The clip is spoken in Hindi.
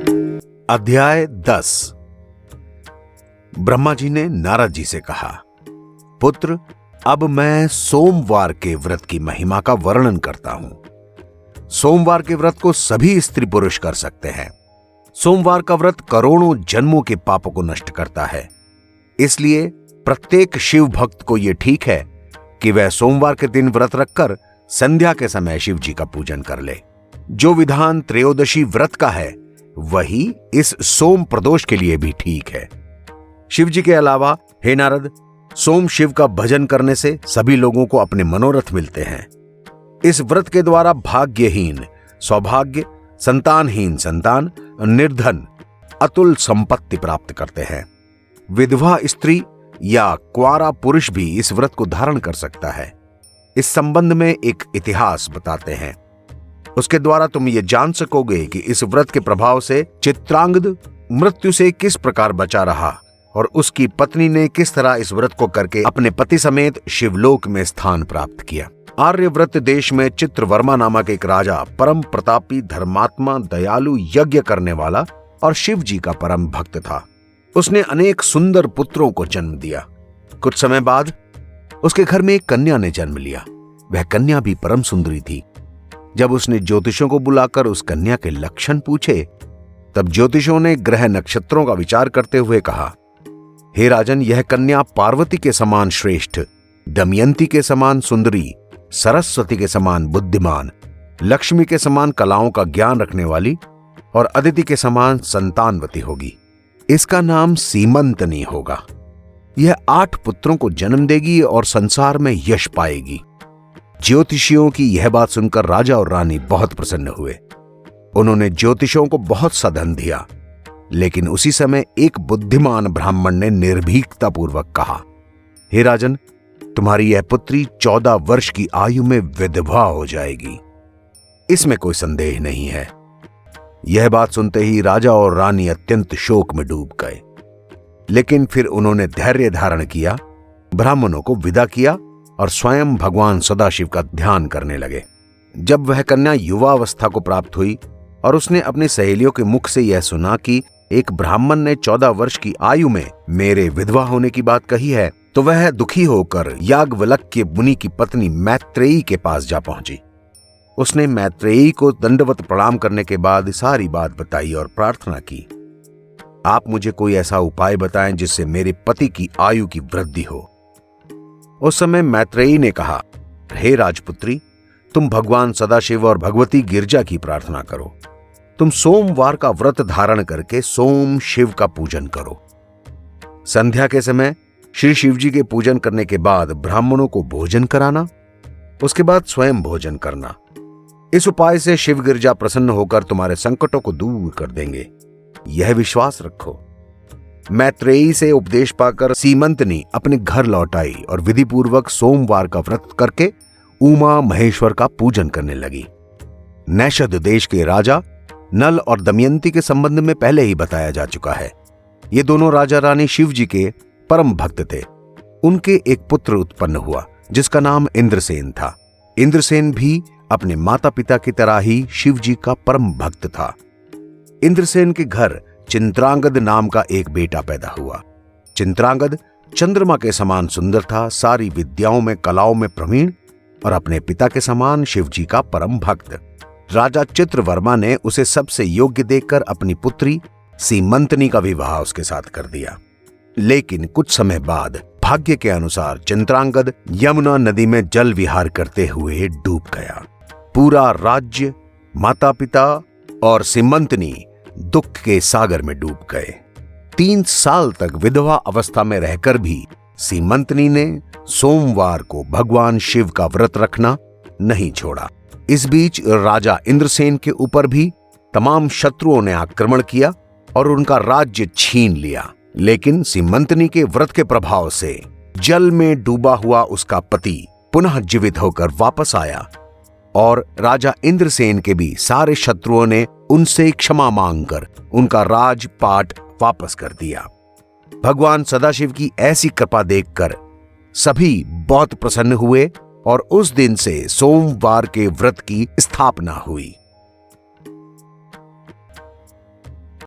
अध्याय 10। ब्रह्मा जी ने नारद जी से कहा, पुत्र, अब मैं सोमवार के व्रत की महिमा का वर्णन करता हूं। सोमवार के व्रत को सभी स्त्री पुरुष कर सकते हैं। सोमवार का व्रत करोड़ों जन्मों के पापों को नष्ट करता है। इसलिए प्रत्येक शिव भक्त को यह ठीक है कि वह सोमवार के दिन व्रत रखकर संध्या के समय शिव जी का पूजन कर ले। जो विधान त्रयोदशी व्रत का है वही इस सोम प्रदोष के लिए भी ठीक है। शिव जी के अलावा हे नारद, सोम शिव का भजन करने से सभी लोगों को अपने मनोरथ मिलते हैं। इस व्रत के द्वारा भाग्यहीन सौभाग्य, संतानहीन संतान, निर्धन अतुल संपत्ति प्राप्त करते हैं। विधवा स्त्री या क्वारा पुरुष भी इस व्रत को धारण कर सकता है। इस संबंध में एक इतिहास बताते हैं। उसके द्वारा तुम ये जान सकोगे कि इस व्रत के प्रभाव से चित्रांगद मृत्यु से किस प्रकार बचा रहा और उसकी पत्नी ने किस तरह इस व्रत को करके अपने पति समेत शिवलोक में स्थान प्राप्त किया। आर्यव्रत देश में चित्रवर्मा नामक एक राजा परम प्रतापी, धर्मात्मा, दयालु, यज्ञ करने वाला और शिव जी का परम भक्त था। उसने अनेक सुंदर पुत्रों को जन्म दिया। कुछ समय बाद उसके घर में एक कन्या ने जन्म लिया। वह कन्या भी परम सुंदरी थी। जब उसने ज्योतिषों को बुलाकर उस कन्या के लक्षण पूछे, तब ज्योतिषों ने ग्रह नक्षत्रों का विचार करते हुए कहा, हे राजन, यह कन्या पार्वती के समान श्रेष्ठ, दमयंती के समान सुंदरी, सरस्वती के समान बुद्धिमान, लक्ष्मी के समान कलाओं का ज्ञान रखने वाली और अदिति के समान संतानवती होगी। इसका नाम सीमंतनी होगा। यह 8 पुत्रों को जन्म देगी और संसार में यश पाएगी। ज्योतिषियों की यह बात सुनकर राजा और रानी बहुत प्रसन्न हुए। उन्होंने ज्योतिषों को बहुत सा धन दिया, लेकिन उसी समय एक बुद्धिमान ब्राह्मण ने निर्भीकता पूर्वक कहा, हे राजन, तुम्हारी यह पुत्री 14 वर्ष की आयु में विधवा हो जाएगी। इसमें कोई संदेह नहीं है। यह बात सुनते ही राजा और रानी अत्यंत शोक में डूब गए, लेकिन फिर उन्होंने धैर्य धारण किया, ब्राह्मणों को विदा किया और स्वयं भगवान सदाशिव का ध्यान करने लगे। जब वह कन्या युवावस्था को प्राप्त हुई और उसने अपनी सहेलियों के मुख से यह सुना कि एक ब्राह्मण ने 14 वर्ष की आयु में मेरे विधवा होने की बात कही है, तो वह दुखी होकर याज्ञवल्क्य मुनि की पत्नी मैत्रेयी के पास जा पहुंची। उसने मैत्रेयी को दंडवत प्रणाम करने के बाद सारी बात बताई और प्रार्थना की, आप मुझे कोई ऐसा उपाय बताएं जिससे मेरे पति की आयु की वृद्धि हो। उस समय मैत्रेयी ने कहा, हे राजपुत्री, तुम भगवान सदाशिव और भगवती गिरजा की प्रार्थना करो। तुम सोमवार का व्रत धारण करके सोम शिव का पूजन करो। संध्या के समय श्री शिव जी के पूजन करने के बाद ब्राह्मणों को भोजन कराना, उसके बाद स्वयं भोजन करना। इस उपाय से शिव गिरजा प्रसन्न होकर तुम्हारे संकटों को दूर कर देंगे, यह विश्वास रखो। मैत्रेयी से उपदेश पाकर सीमंतनी अपने घर लौट आई और विधि पूर्वक सोमवार का व्रत करके उमा महेश्वर का पूजन करने लगी। नैषद देश के राजा नल और दमयंती के संबंध में पहले ही बताया जा चुका है। ये दोनों राजा रानी शिव जी के परम भक्त थे। उनके एक पुत्र उत्पन्न हुआ जिसका नाम इंद्रसेन था। इंद्रसेन भी अपने माता पिता की तरह ही शिव जी का परम भक्त था। इंद्रसेन के घर चित्रांगद नाम का एक बेटा पैदा हुआ। चित्रांगद चंद्रमा के समान सुंदर था, सारी विद्याओं में, कलाओं में प्रवीण और अपने पिता के समान शिव जी का परम भक्त। राजा चित्रवर्मा ने उसे सबसे योग्य देखकर अपनी पुत्री सीमंतनी का विवाह उसके साथ कर दिया। लेकिन कुछ समय बाद भाग्य के अनुसार चित्रांगद यमुना नदी में जल विहार करते हुए डूब गया। पूरा राज्य, माता पिता और सीमंतनी दुख के सागर में डूब गए। 3 साल तक विधवा अवस्था में रहकर भी सीमंतनी ने सोमवार को भगवान शिव का व्रत रखना नहीं छोड़ा। इस बीच राजा इंद्रसेन के ऊपर भी तमाम शत्रुओं ने आक्रमण किया और उनका राज्य छीन लिया। लेकिन सीमंतनी के व्रत के प्रभाव से जल में डूबा हुआ उसका पति पुनः जीवित होकर वापस आया और राजा इंद्रसेन के भी सारे शत्रुओं ने उनसे क्षमा मांगकर उनका राजपाट वापस कर दिया। भगवान सदाशिव की ऐसी कृपा देखकर सभी बहुत प्रसन्न हुए और उस दिन से सोमवार के व्रत की स्थापना हुई।